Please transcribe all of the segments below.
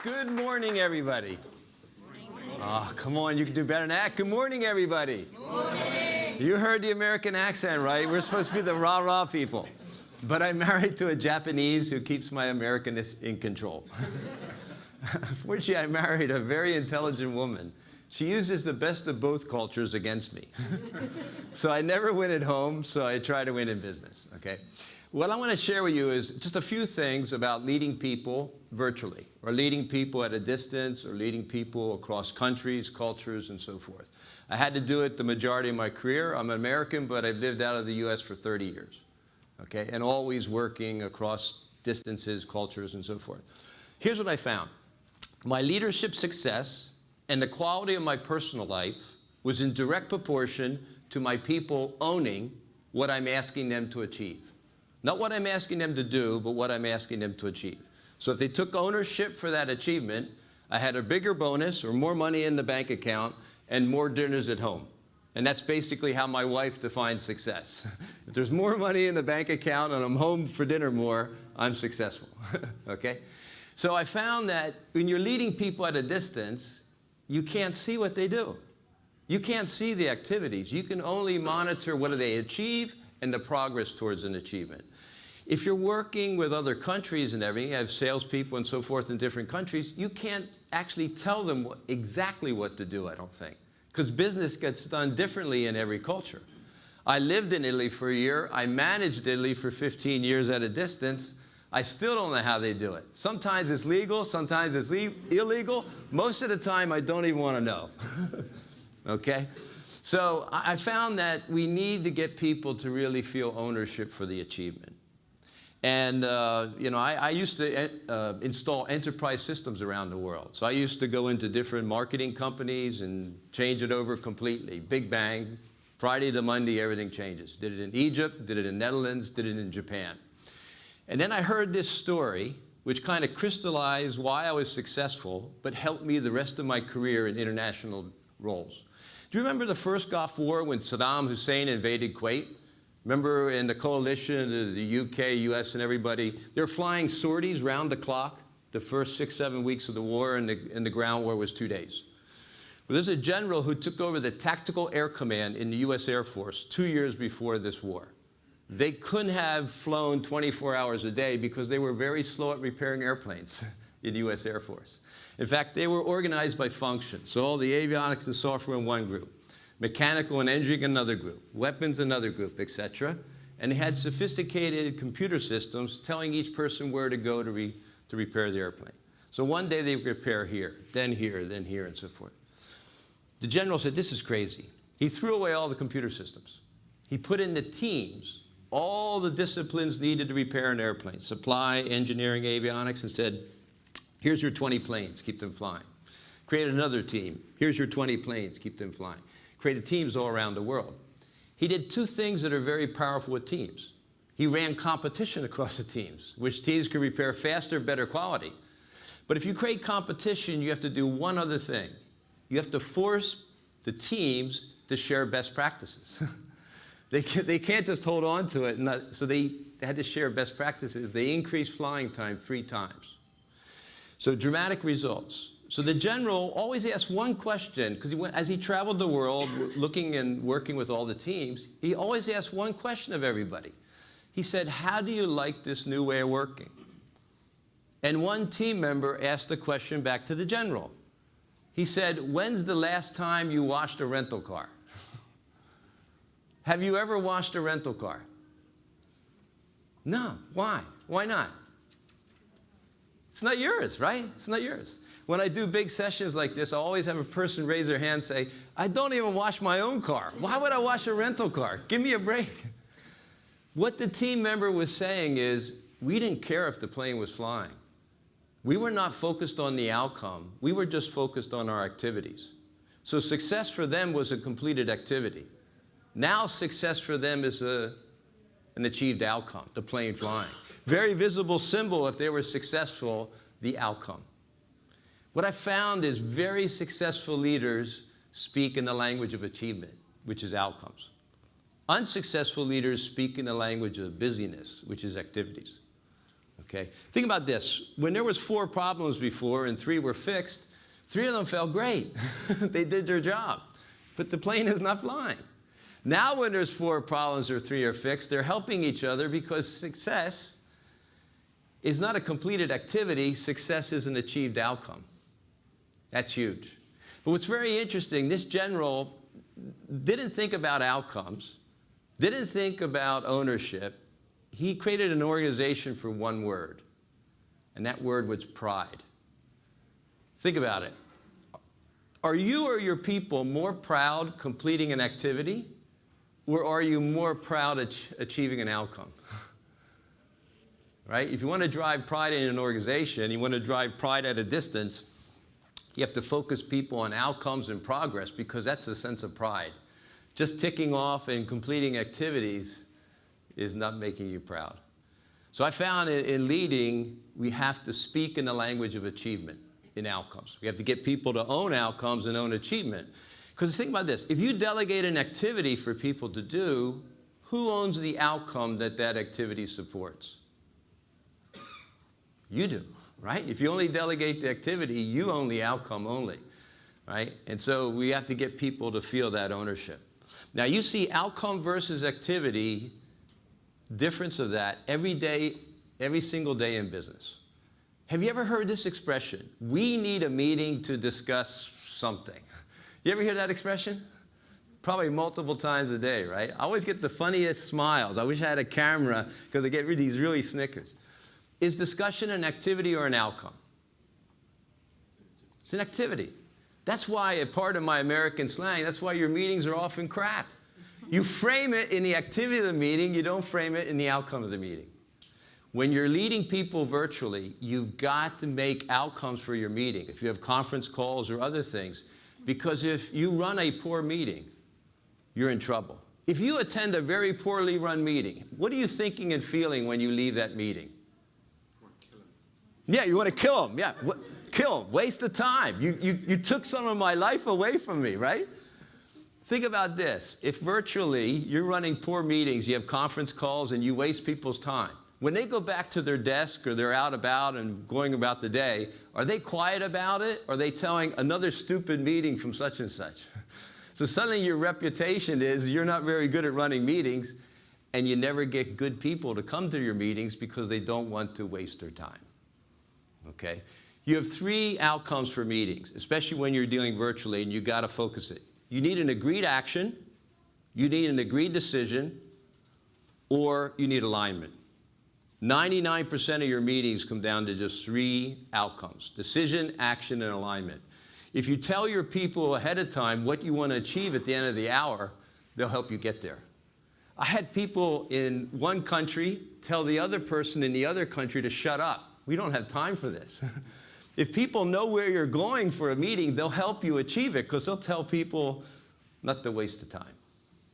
Good morning, everybody. Oh, come on, you can do better than that. Good morning, everybody. Good morning. You heard the American accent, right? We're supposed to be the rah-rah people. But I'm married to a Japanese who keeps my Americanness in control. Fortunately, I married a very intelligent woman. She uses the best of both cultures against me. So I never win at home, so I try to win in business, okay? What I want to share with you is just a few things about leading people virtually, or leading people at a distance, or leading people across countries, cultures, and so forth. I had to do it the majority of my career. I'm American, but I've lived out of the US for 30 years, okay? And always working across distances, cultures, and so forth. Here's what I found. My leadership success and the quality of my personal life was in direct proportion to my people owning what I'm asking them to achieve. Not what I'm asking them to do, but what I'm asking them to achieve. So if they took ownership for that achievement, I had a bigger bonus or more money in the bank account and more dinners at home. And that's basically how my wife defines success. If there's more money in the bank account and I'm home for dinner more, I'm successful, okay? So I found that when you're leading people at a distance, you can't see what they do. You can't see the activities. You can only monitor what do they achieve and the progress towards an achievement. If you're working with other countries and everything, you have salespeople and so forth in different countries, you can't actually tell them exactly what to do, I don't think, because business gets done differently in every culture. I lived in Italy for a year. I managed Italy for 15 years at a distance. I still don't know how they do it. Sometimes it's legal, sometimes it's illegal. Most of the time, I don't even want to know, okay? So I found that we need to get people to really feel ownership for the achievement. And, you know, I used to install enterprise systems around the world. So I used to go into different marketing companies and change it over completely. Big bang, Friday to Monday, everything changes. Did it in Egypt, did it in Netherlands, did it in Japan. And then I heard this story, which kind of crystallized why I was successful, but helped me the rest of my career in international roles. Do you remember the first Gulf War when Saddam Hussein invaded Kuwait? Remember in the coalition, the UK, US, and everybody, they're flying sorties round the clock the first 6, 7 weeks of the war, and the ground war was 2 days. Well, there's a general who took over the Tactical Air Command in the US Air Force 2 years before this war. They couldn't have flown 24 hours a day because they were very slow at repairing airplanes in the US Air Force. In fact, they were organized by function. So all the avionics and software in one group, mechanical and engineering another group, weapons another group, etc. And they had sophisticated computer systems telling each person where to go to repair the airplane. So one day they would repair here, then here, and so forth. The general said, this is crazy. He threw away all the computer systems. He put in the teams, all the disciplines needed to repair an airplane, supply, engineering, avionics, and said, here's your 20 planes, keep them flying. Created another team. Here's your 20 planes, keep them flying. Created teams all around the world. He did two things that are very powerful with teams. He ran competition across the teams, which teams could repair faster, better quality. But if you create competition, you have to do one other thing. You have to force the teams to share best practices. They can't just hold on to it. So they had to share best practices. They increased flying time 3 times. So dramatic results. So the general always asked one question, because as he traveled the world, looking and working with all the teams, he always asked one question of everybody. He said, how do you like this new way of working? And one team member asked the question back to the general. He said, when's the last time you washed a rental car? Have you ever washed a rental car? No. Why? Why not? It's not yours, right? It's not yours. When I do big sessions like this, I always have a person raise their hand and say, I don't even wash my own car. Why would I wash a rental car? Give me a break. What the team member was saying is, we didn't care if the plane was flying. We were not focused on the outcome. We were just focused on our activities. So success for them was a completed activity. Now success for them is an achieved outcome, the plane flying. Very visible symbol if they were successful, the outcome. What I found is very successful leaders speak in the language of achievement, which is outcomes. Unsuccessful leaders speak in the language of busyness, which is activities. Okay? Think about this. When there was 4 problems before and 3 were fixed, 3 of them felt great. They did their job. But the plane is not flying. Now when there's 4 problems or 3 are fixed, they're helping each other because success is not a completed activity. Success is an achieved outcome. That's huge. But what's very interesting, this general didn't think about outcomes, didn't think about ownership. He created an organization for one word, and that word was pride. Think about it. Are you or your people more proud completing an activity, or are you more proud achieving an outcome? Right? If you want to drive pride in an organization, you want to drive pride at a distance, you have to focus people on outcomes and progress, because that's a sense of pride. Just ticking off and completing activities is not making you proud. So I found in leading, we have to speak in the language of achievement in outcomes. We have to get people to own outcomes and own achievement. Because think about this. If you delegate an activity for people to do, who owns the outcome that that activity supports? You do. Right? If you only delegate the activity, you own the outcome only, right? And so we have to get people to feel that ownership. Now you see outcome versus activity, difference of that every day, every single day in business. Have you ever heard this expression? We need a meeting to discuss something. You ever hear that expression? Probably multiple times a day, right? I always get the funniest smiles. I wish I had a camera because I get these really snickers. Is discussion an activity or an outcome? It's an activity. That's why, a part of my American slang, that's why your meetings are often crap. You frame it in the activity of the meeting, you don't frame it in the outcome of the meeting. When you're leading people virtually, you've got to make outcomes for your meeting, if you have conference calls or other things. Because if you run a poor meeting, you're in trouble. If you attend a very poorly run meeting, what are you thinking and feeling when you leave that meeting? Yeah, you want to kill him. Yeah, kill him. Waste of time. You took some of my life away from me, right? Think about this. If virtually you're running poor meetings, you have conference calls, and you waste people's time, when they go back to their desk or they're out about and going about the day, are they quiet about it? Or are they telling another stupid meeting from such and such? So suddenly your reputation is you're not very good at running meetings, and you never get good people to come to your meetings because they don't want to waste their time. Okay? You have 3 outcomes for meetings, especially when you're dealing virtually, and you've got to focus it. You need an agreed action, you need an agreed decision, or you need alignment. 99% of your meetings come down to just 3 outcomes: decision, action, and alignment. If you tell your people ahead of time what you want to achieve at the end of the hour, they'll help you get there. I had people in one country tell the other person in the other country to shut up. We don't have time for this. If people know where you're going for a meeting, they'll help you achieve it, because they'll tell people not to waste the time.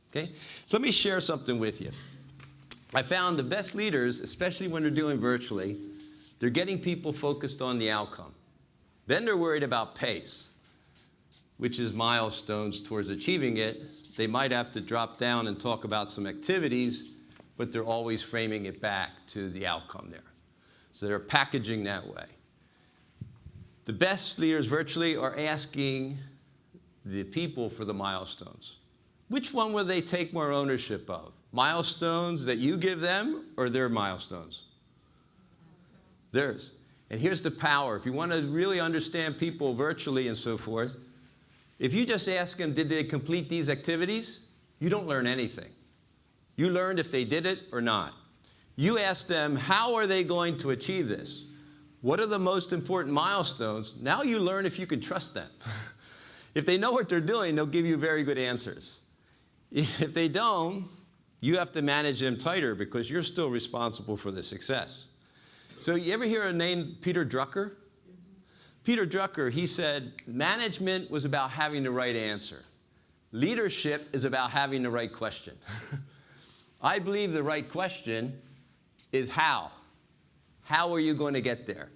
Okay? So let me share something with you. I found the best leaders, especially when they're doing virtually, they're getting people focused on the outcome. Then they're worried about pace, which is milestones towards achieving it. They might have to drop down and talk about some activities, but they're always framing it back to the outcome there. So they're packaging that way. The best leaders virtually are asking the people for the milestones. Which one will they take more ownership of? Milestones that you give them, or their milestones? Theirs. And here's the power. If you want to really understand people virtually and so forth, if you just ask them, did they complete these activities? You don't learn anything. You learned if they did it or not. You ask them, how are they going to achieve this? What are the most important milestones? Now you learn if you can trust them. If they know what they're doing, they'll give you very good answers. If they don't, you have to manage them tighter, because you're still responsible for the success. So you ever hear a name, Peter Drucker? Peter Drucker, he said, management was about having the right answer. Leadership is about having the right question. I believe the right question is how. How are you going to get there?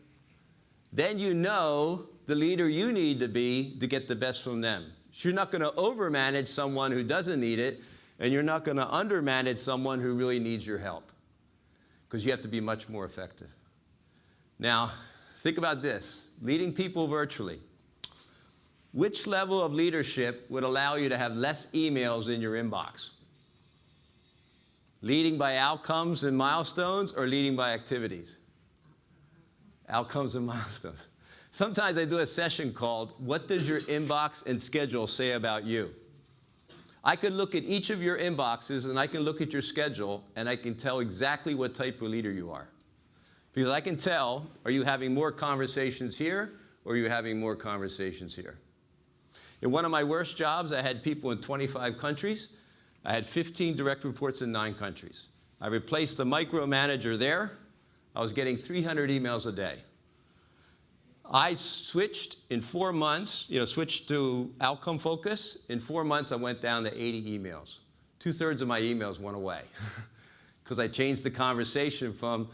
Then you know the leader you need to be to get the best from them. So you're not going to overmanage someone who doesn't need it, and you're not going to undermanage someone who really needs your help, because you have to be much more effective. Now, think about this. Leading people virtually. Which level of leadership would allow you to have less emails in your inbox? Leading by outcomes and milestones or leading by activities? Outcomes and milestones. Sometimes I do a session called, What Does Your Inbox and Schedule Say About You? I could look at each of your inboxes and I can look at your schedule and I can tell exactly what type of leader you are. Because I can tell, are you having more conversations here or are you having more conversations here? In one of my worst jobs, I had people in 25 countries. I had 15 direct reports in 9 countries. I replaced the micromanager there. I was getting 300 emails a day. I switched in 4 months, switched to outcome focus. In 4 months, I went down to 80 emails. 2/3 of my emails went away because I changed the conversation from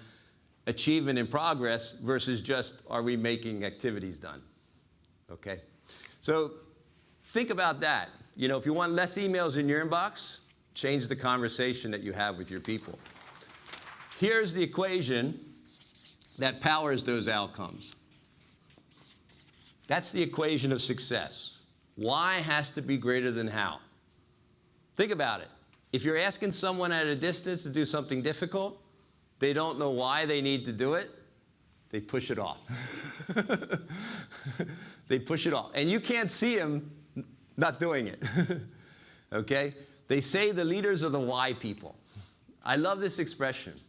achievement and progress versus just, are we making activities done? Okay? So think about that. If you want less emails in your inbox, change the conversation that you have with your people. Here's the equation that powers those outcomes. That's the equation of success. Why has to be greater than how. Think about it. If you're asking someone at a distance to do something difficult, they don't know why they need to do it, they push it off. They push it off. And you can't see them not doing it. Okay? They say the leaders are the why people. I love this expression.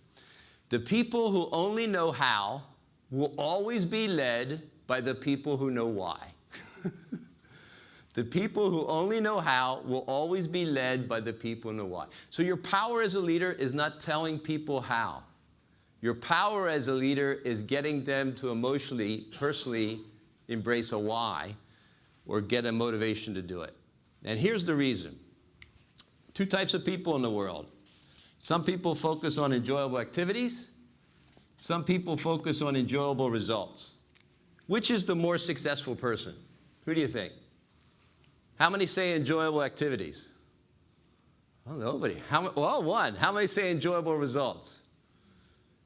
The people who only know how will always be led by the people who know why. The people who only know how will always be led by the people who know why. So your power as a leader is not telling people how. Your power as a leader is getting them to emotionally, personally embrace a why or get a motivation to do it. And here's the reason. 2 types of people in the world. Some people focus on enjoyable activities. Some people focus on enjoyable results. Which is the more successful person? Who do you think? How many say enjoyable activities? Oh, nobody. Well, 1. How many say enjoyable results?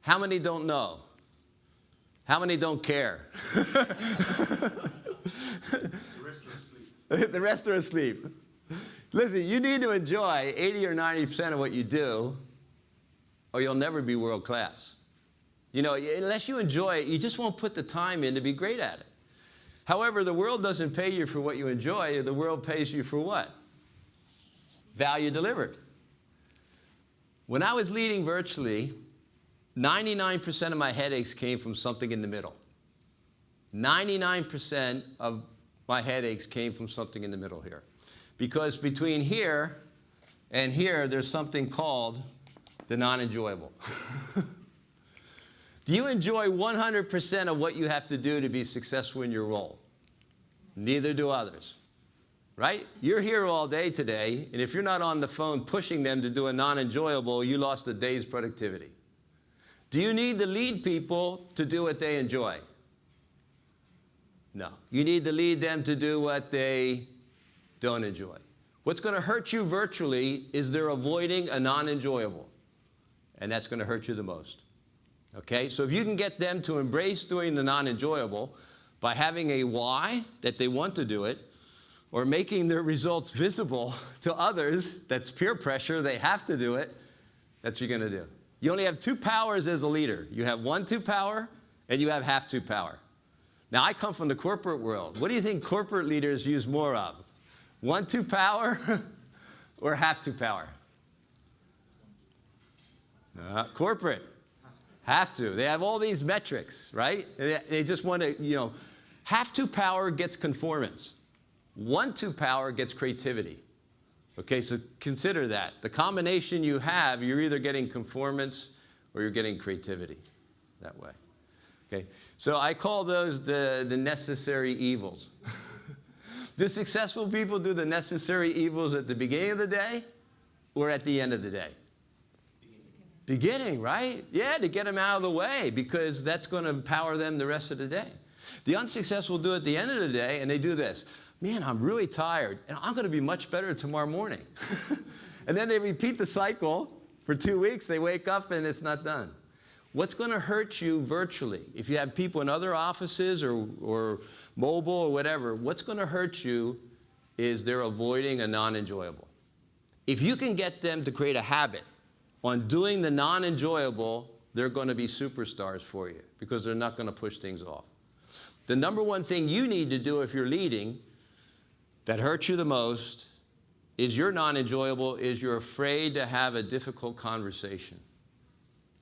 How many don't know? How many don't care? The rest are asleep. The rest are asleep. Listen, you need to enjoy 80 or 90% of what you do, or you'll never be world class. Unless you enjoy it, you just won't put the time in to be great at it. However, the world doesn't pay you for what you enjoy. The world pays you for what? Value delivered. When I was leading virtually, 99% of my headaches came from something in the middle. 99% of my headaches came from something in the middle here. Because between here and here, there's something called the non-enjoyable. Do you enjoy 100% of what you have to do to be successful in your role? Neither do others, right? You're here all day today, and if you're not on the phone pushing them to do a non-enjoyable, you lost a day's productivity. Do you need to lead people to do what they enjoy? No. You need to lead them to do what they don't enjoy. What's going to hurt you virtually is they're avoiding a non-enjoyable, and that's going to hurt you the most. Okay, so if you can get them to embrace doing the non-enjoyable by having a why that they want to do it, or making their results visible to others, that's peer pressure, they have to do it, that's what you're going to do. You only have 2 powers as a leader. You have 1-2 power, and you have half-2 power. Now, I come from the corporate world. What do you think corporate leaders use more of? 1-2 power or half-2 power? Corporate. Have to. They have all these metrics, right? They just want to, half-2 power gets conformance. 1-2 power gets creativity. Okay, so consider that. The combination you have, you're either getting conformance or you're getting creativity that way. Okay, so I call those the necessary evils. Do successful people do the necessary evils at the beginning of the day or at the end of the day? Beginning, right? Yeah, to get them out of the way, because that's going to empower them the rest of the day. The unsuccessful do it at the end of the day, and they do this. Man, I'm really tired, and I'm going to be much better tomorrow morning. And then they repeat the cycle for 2 weeks. They wake up, and it's not done. What's going to hurt you virtually? If you have people in other offices or mobile or whatever, what's going to hurt you is they're avoiding a non-enjoyable. If you can get them to create a habit on doing the non-enjoyable, they're going to be superstars for you because they're not going to push things off. The number one thing you need to do if you're leading that hurts you the most is your non-enjoyable is you're afraid to have a difficult conversation.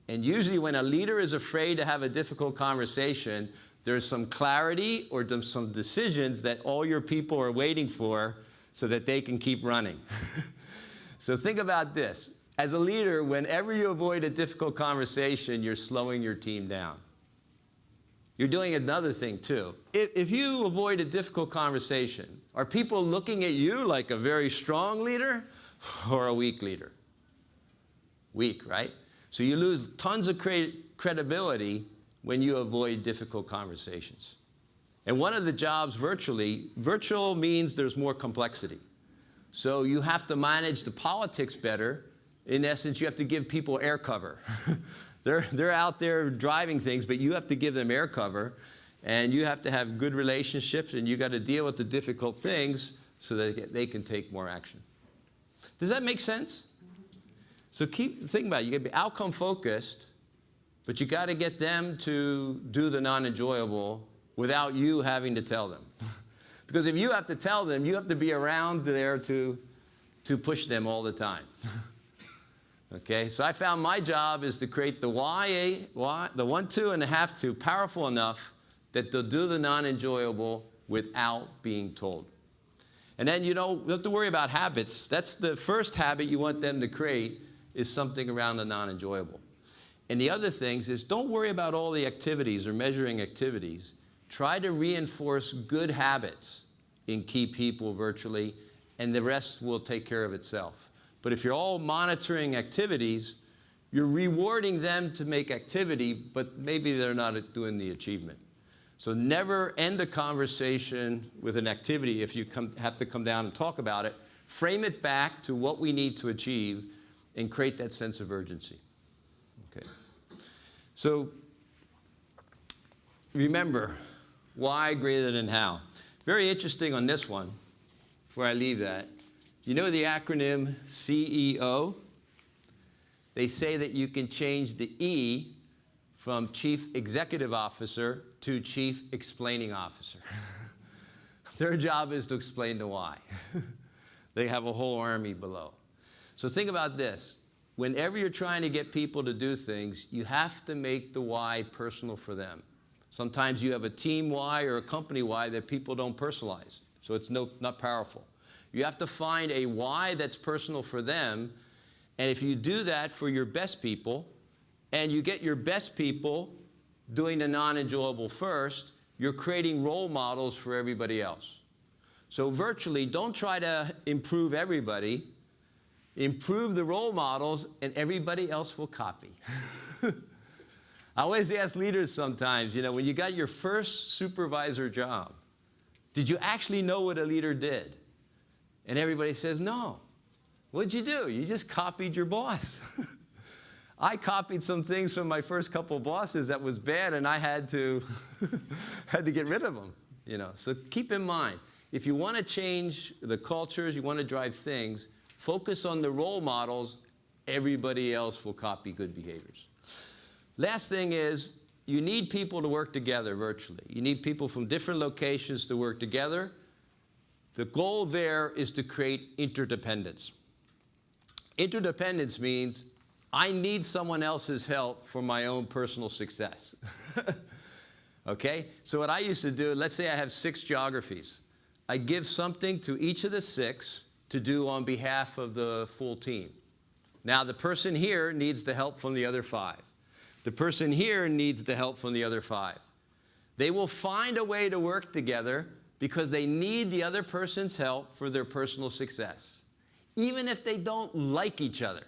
And usually when a leader is afraid to have a difficult conversation, there's some clarity or some decisions that all your people are waiting for so that they can keep running. So think about this. As a leader, whenever you avoid a difficult conversation, you're slowing your team down. You're doing another thing too. If you avoid a difficult conversation, are people looking at you like a very strong leader or a weak leader? Weak, right? So you lose tons of credibility when you avoid difficult conversations. And one of the jobs virtual means there's more complexity. So you have to manage the politics better. In essence, you have to give people air cover. They're out there driving things, but you have to give them air cover, and you have to have good relationships, and you got to deal with the difficult things so that they can take more action. Does that make sense? So keep thinking about it. You got to be outcome focused, but you got to get them to do the non-enjoyable without you having to tell them. Because if you have to tell them, you have to be around there to push them all the time. Okay, so I found my job is to create the why, the want to and the have to powerful enough that they'll do the non-enjoyable without being told. And then, you don't have to worry about habits. That's the first habit you want them to create is something around the non-enjoyable. And the other things is don't worry about all the activities or measuring activities. Try to reinforce good habits in key people virtually, and the rest will take care of itself. But if you're all monitoring activities, you're rewarding them to make activity, but maybe they're not doing the achievement. So never end a conversation with an activity if you have to come down and talk about it. Frame it back to what we need to achieve and create that sense of urgency. Okay. So remember, why greater than how? Very interesting on this one, before I leave that. You know the acronym CEO? They say that you can change the E from Chief Executive Officer to Chief Explaining Officer. Their job is to explain the why. They have a whole army below. So think about this. Whenever you're trying to get people to do things, you have to make the why personal for them. Sometimes you have a team why or a company why that people don't personalize, so it's not powerful. You have to find a why that's personal for them, and if you do that for your best people, and you get your best people doing the non-enjoyable first, you're creating role models for everybody else. So virtually, don't try to improve everybody. Improve the role models, and everybody else will copy. I always ask leaders sometimes, you know, when you got your first supervisor job, did you actually know what a leader did? And everybody says, no. What'd you do? You just copied your boss. I copied some things from my first couple of bosses that was bad, and I had to get rid of them. You know, so keep in mind, if you want to change the cultures, you want to drive things, focus on the role models. Everybody else will copy good behaviors. Last thing is, you need people to work together virtually. You need people from different locations to work together. The goal there is to create interdependence. Interdependence means I need someone else's help for my own personal success. Okay? So what I used to do, let's say I have 6 geographies. I give something to each of the 6 to do on behalf of the full team. Now the person here needs the help from the other 5. The person here needs the help from the other 5. They will find a way to work together because they need the other person's help for their personal success. Even if they don't like each other.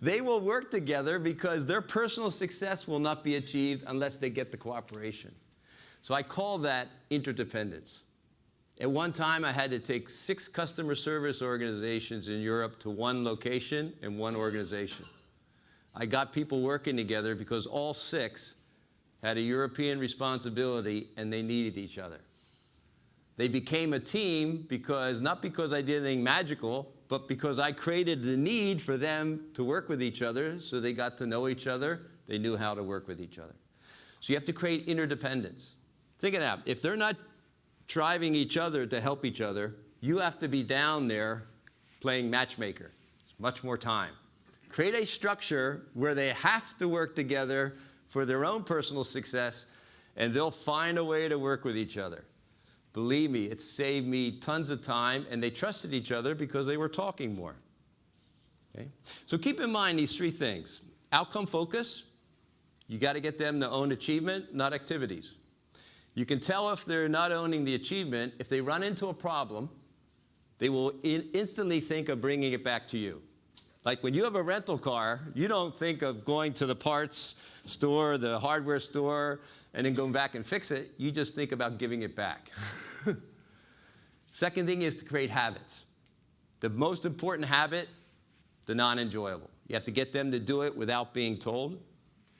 They will work together because their personal success will not be achieved unless they get the cooperation. So I call that interdependence. At one time, I had to take 6 customer service organizations in Europe to one location and one organization. I got people working together because all 6 had a European responsibility and they needed each other. They became a team not because I did anything magical, but because I created the need for them to work with each other, so they got to know each other, they knew how to work with each other. So you have to create interdependence. Think of that. If they're not driving each other to help each other, you have to be down there playing matchmaker. It's much more time. Create a structure where they have to work together for their own personal success, and they'll find a way to work with each other. Believe me, it saved me tons of time, and they trusted each other because they were talking more. Okay? So keep in mind these 3 things. Outcome focus. You got to get them to own achievement, not activities. You can tell if they're not owning the achievement. If they run into a problem, they will instantly think of bringing it back to you. Like when you have a rental car, you don't think of going to the parts store, the hardware store, and then going back and fix it. You just think about giving it back. Second thing is to create habits. The most important habit, the non-enjoyable. You have to get them to do it without being told.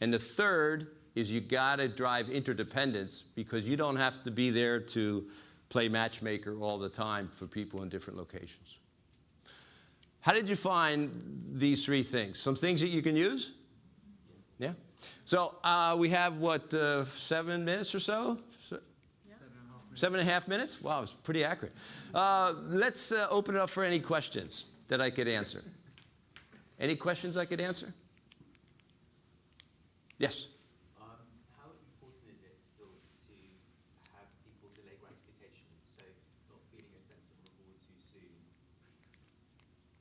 And the third is you got to drive interdependence, because you don't have to be there to play matchmaker all the time for people in different locations. How did you find these 3 things? Some things that you can use? Yeah? So we have, what, 7 minutes or so? 7.5 minutes? Wow, it's pretty accurate. Let's open it up for any questions that I could answer. Any questions I could answer? Yes? How important is it still to have people delay gratification, so not feeling a sense of reward too soon?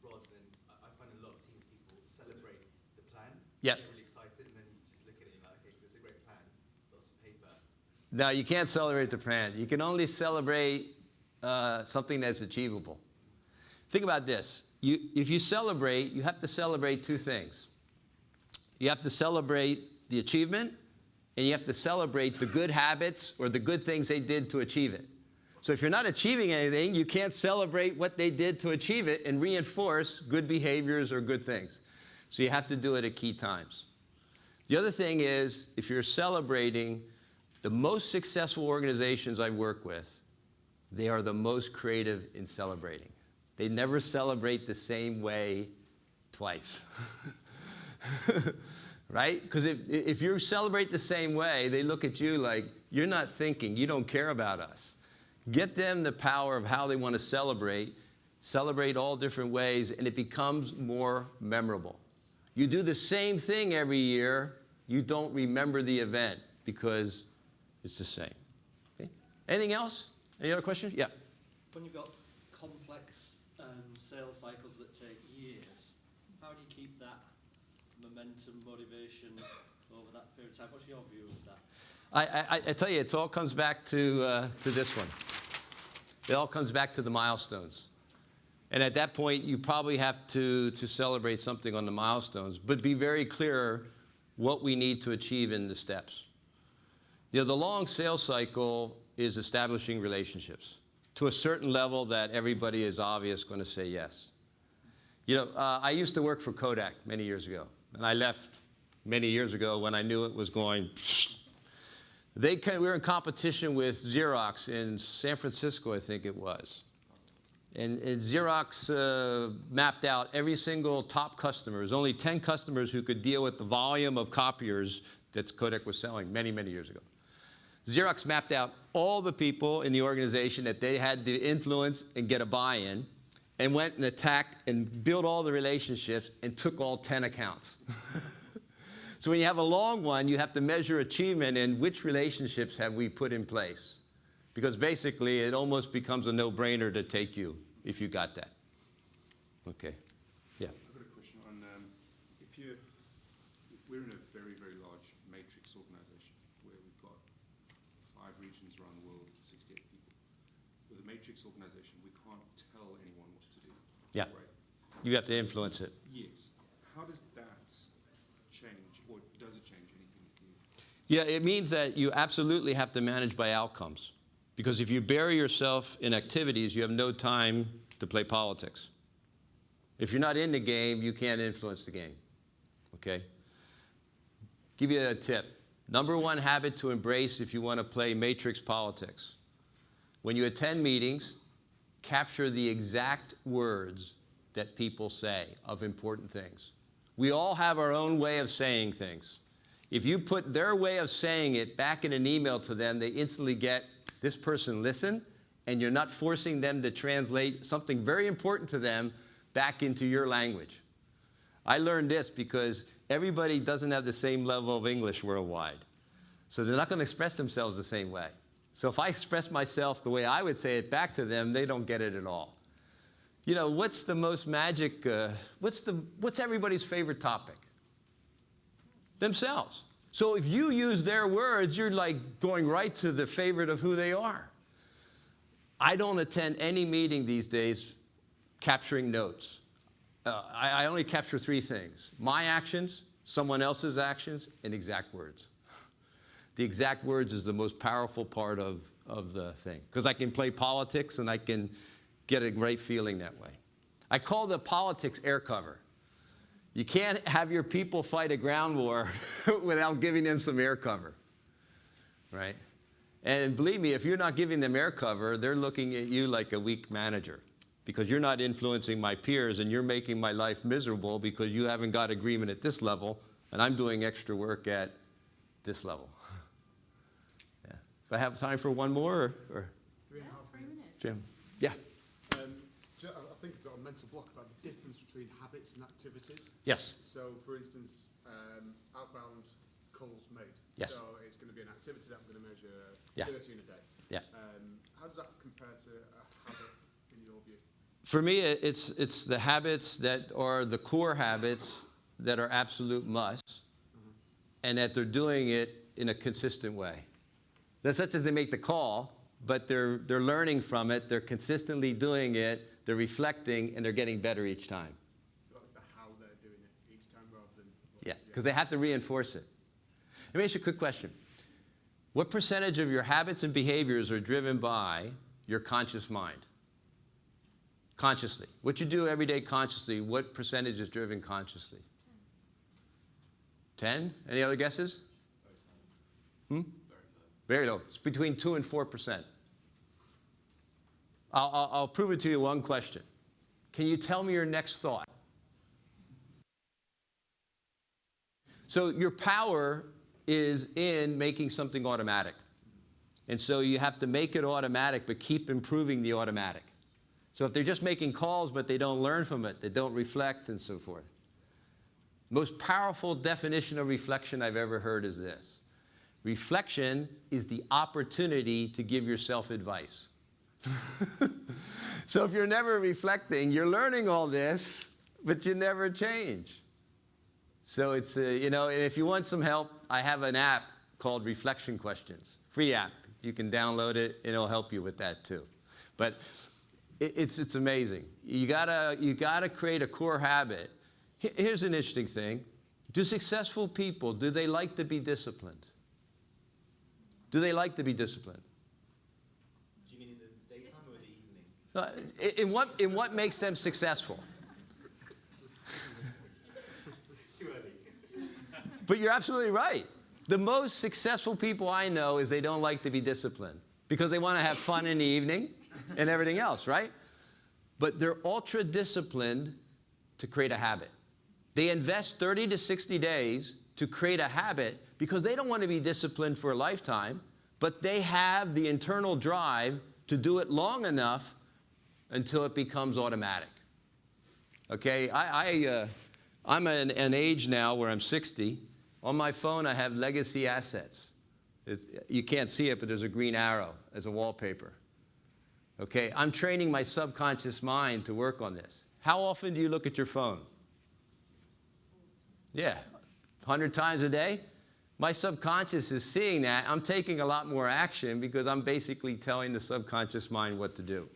Rather than, I find a lot of teams, people celebrate the plan, Yeah. get really excited, and then you just look at it and you're like, okay, there's a great plan, lots of paper. No, you can't celebrate the plan. You can only celebrate something that's achievable. Think about this. If you celebrate, you have to celebrate 2 things. You have to celebrate the achievement, and you have to celebrate the good habits or the good things they did to achieve it. So if you're not achieving anything, you can't celebrate what they did to achieve it and reinforce good behaviors or good things. So you have to do it at key times. The other thing is, if you're celebrating, the most successful organizations I work with, they are the most creative in celebrating. They never celebrate the same way twice. Right? Because if you celebrate the same way, they look at you like, you're not thinking, you don't care about us. Get them the power of how they want to celebrate all different ways, and it becomes more memorable. You do the same thing every year, you don't remember the event because it's the same. Okay? Anything else? Any other questions? Yeah. When you've got complex sales cycles that take years, how do you keep that momentum, motivation over that period of time? What's your view of that? I tell you, it all comes back to this one. It all comes back to the milestones. And at that point, you probably have to celebrate something on the milestones, but be very clear what we need to achieve in the steps. You know, the long sales cycle is establishing relationships to a certain level that everybody is obvious going to say yes. You know, I used to work for Kodak many years ago, and I left many years ago when I knew it was going. We were in competition with Xerox in San Francisco, I think it was. And Xerox mapped out every single top customer. There's only 10 customers who could deal with the volume of copiers that Kodak was selling many, many years ago. Xerox mapped out all the people in the organization that they had to influence and get a buy-in, and went and attacked and built all the relationships and took all 10 accounts. So when you have a long one, you have to measure achievement in which relationships have we put in place. Because basically, it almost becomes a no-brainer to take you if you got that. Okay. Yeah. I've got a question on we're in a very, very large matrix organization where we've got 5 regions around the world, 68 people. With a matrix organization, we can't tell anyone what to do. Yeah. Right? You have to influence it. Yes. How does that change, or does it change anything with you? Yeah, it means that you absolutely have to manage by outcomes. Because if you bury yourself in activities, you have no time to play politics. If you're not in the game, you can't influence the game. Okay? Give you a tip. Number one habit to embrace if you want to play matrix politics. When you attend meetings, capture the exact words that people say of important things. We all have our own way of saying things. If you put their way of saying it back in an email to them, they instantly get, this person listened, and you're not forcing them to translate something very important to them back into your language. I learned this because everybody doesn't have the same level of English worldwide. So they're not going to express themselves the same way. So if I express myself the way I would say it back to them, they don't get it at all. You know, what's the most magic, what's everybody's favorite topic? Themselves. So if you use their words, you're like going right to the favorite of who they are. I don't attend any meeting these days capturing notes. I only capture three things: my actions, someone else's actions, and exact words. The exact words is the most powerful part of the thing, because I can play politics and I can get a great feeling that way. I call the politics air cover. You can't have your people fight a ground war without giving them some air cover, right? And believe me, if you're not giving them air cover, they're looking at you like a weak manager, because you're not influencing my peers and you're making my life miserable because you haven't got agreement at this level and I'm doing extra work at this level. Yeah. Do I have time for one more? Or? 3.5 minutes. Jim? Yeah. I think I've got a mental block about the difference between habits and activities. Yes. So, for instance, outbound calls made. Yes. So it's going to be an activity that I'm going to measure 30 in a day. Yeah. How does that compare to a habit in your view? For me, it's the habits that are the core habits that are absolute musts, and that they're doing it in a consistent way. That's not that they make the call, but they're learning from it, they're consistently doing it, they're reflecting, and they're getting better each time. So that's the how they're doing it each time rather than... Yeah, because they have to reinforce it. Let me ask you a quick question. What percentage of your habits and behaviors are driven by your conscious mind? Consciously. What you do every day consciously, what percentage is driven consciously? 10? Any other guesses? Very low. It's between 2 and 4%. I'll prove it to you one question. Can you tell me your next thought? So your power is in making something automatic. And so you have to make it automatic, but keep improving the automatic. So if they're just making calls, but they don't learn from it, they don't reflect, and so forth. Most powerful definition of reflection I've ever heard is this. Reflection is the opportunity to give yourself advice. So if you're never reflecting, you're learning all this, but you never change. So it's, you know, and if you want some help, I have an app called Reflection Questions. Free app. You can download it, and it'll help you with that too. But it's amazing. You gotta create a core habit. Here's an interesting thing. Do successful people, do they like to be disciplined? Do they like to be disciplined? Do you mean in the daytime or the evening? In what makes them successful? Too early. But you're absolutely right. The most successful people I know is they don't like to be disciplined because they want to have fun in the evening and everything else, right? But they're ultra disciplined to create a habit. They invest 30 to 60 days to create a habit because they don't want to be disciplined for a lifetime, but they have the internal drive to do it long enough until it becomes automatic. Okay, I'm at an age now where I'm 60. On my phone, I have legacy assets. You can't see it, but there's a green arrow as a wallpaper. Okay, I'm training my subconscious mind to work on this. How often do you look at your phone? Yeah, 100 times a day? My subconscious is seeing that. I'm taking a lot more action because I'm basically telling the subconscious mind what to do.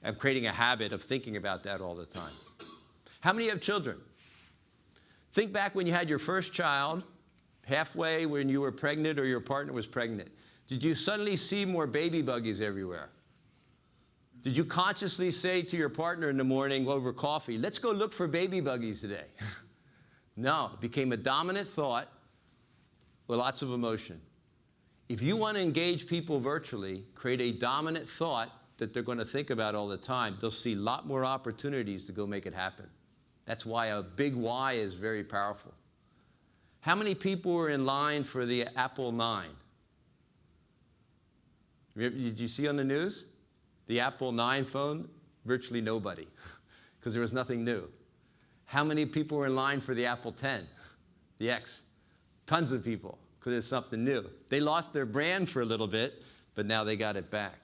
I'm creating a habit of thinking about that all the time. How many have children? Think back when you had your first child, halfway when you were pregnant or your partner was pregnant. Did you suddenly see more baby buggies everywhere? Did you consciously say to your partner in the morning over coffee, let's go look for baby buggies today? No, it became a dominant thought, with lots of emotion. If you want to engage people virtually, create a dominant thought that they're going to think about all the time. They'll see a lot more opportunities to go make it happen. That's why a big why is very powerful. How many people were in line for the Apple 9? Did you see on the news? The Apple 9 phone? Virtually nobody, because there was nothing new. How many people were in line for the Apple 10, the X? Tons of people, because it's something new. They lost their brand for a little bit, but now they got it back.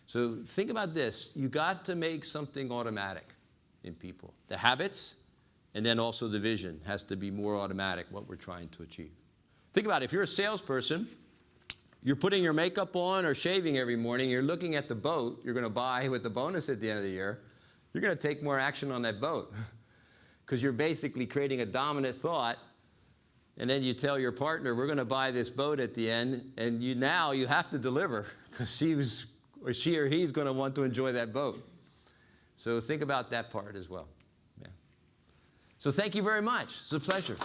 So think about this. You got to make something automatic in people. The habits, and then also the vision has to be more automatic, what we're trying to achieve. Think about it. If you're a salesperson, you're putting your makeup on or shaving every morning, you're looking at the boat you're going to buy with the bonus at the end of the year, you're going to take more action on that boat because you're basically creating a dominant thought, and then you tell your partner, we're going to buy this boat at the end, and now you have to deliver because she or he's going to want to enjoy that boat. So think about that part as well. Yeah. So thank you very much. It's a pleasure.